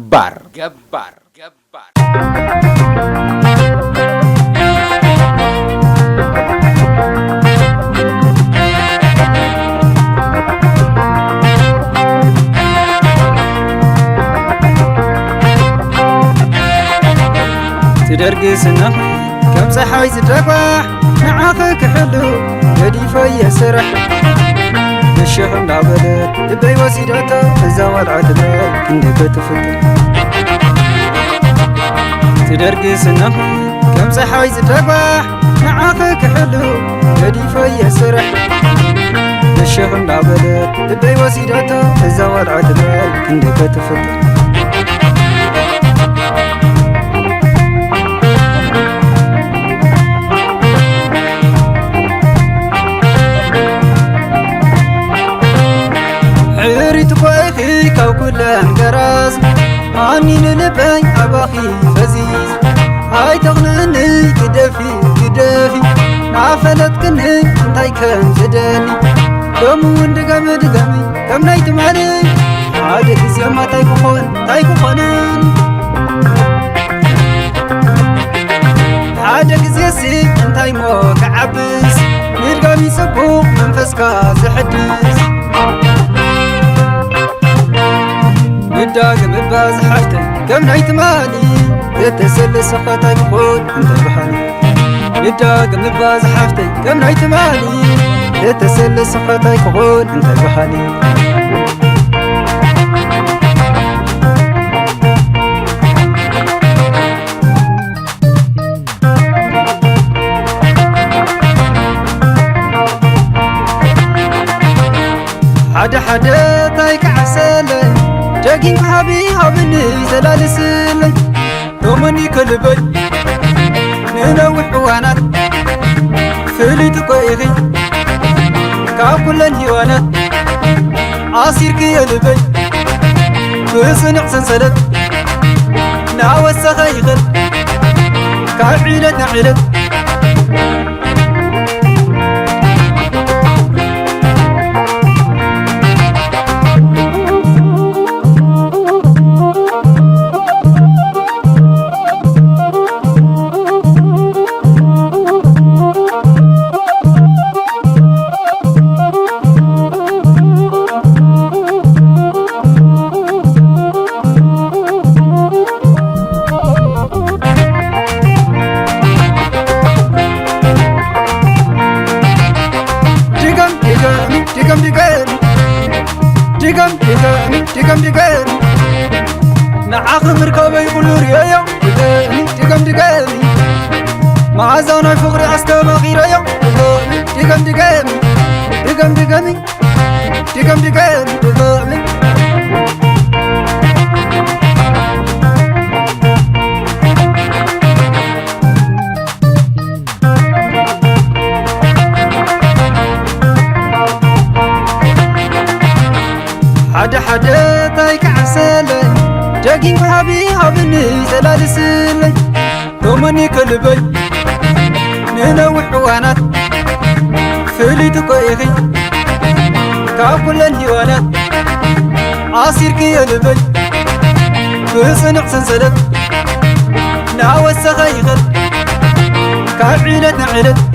جبار تدرقي سنة كم صحاي تدبح نعاقك حلو يدي في سرح الشيخ مدعبلت تبي وسيدته الزوال عدلت كندك تفتح تدرقي سنة كم صحاي تدبح نعاقك حلو يدي في سرح الشيخ مدعبلت تبي وسيدته الزوال عدلت كندك تفتح كاو كلهم جراز عني نلبي أباخي فزيز هاي تغنني كدافي نعفلت كني انتاي كم زداني كم وندقم كم نايت مالي عادك زيما تايكو خونن عادك زيسي انتاي مو كعبس نلقامي سبوق منفسكا زحدس نداقم بازحفتي كم نايت مالي يتسلس خطاي كخون انت بحالي نداقم بازحفتي كم نايت مالي يتسلس خطاي كخون انت بحالي حدا تايك عسلي جاكين هابني زلالسلي دومني كلبي ننوح وانات فلي تقويغي كاكلن هيوانات عصير كي يلبي بصنع سنسلت ناوسخ يغل كعيلة نعيلت دقم نعاق مركبي يقولوا ريايا دقم مع زانا فقري عسكما غيريا دقم حدا تايك عسلي جاكين هابني زلالسلي دومني كلبي ننوح وانات فلي تقويغي كاكلن هيوانات عصير كي يلبي بصنع سنسلت ناوسخ يغل كعيلة نعيلت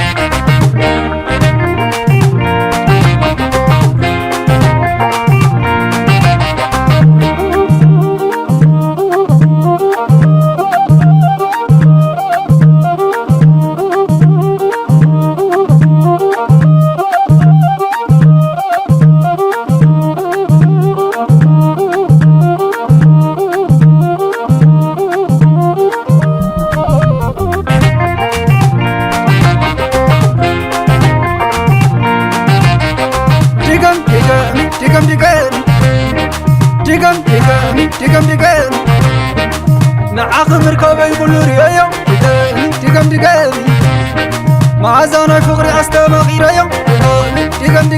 دقم نعاق مركبي يقولوا ريايا دقم مع زانا فقري عسكما غيريا دقم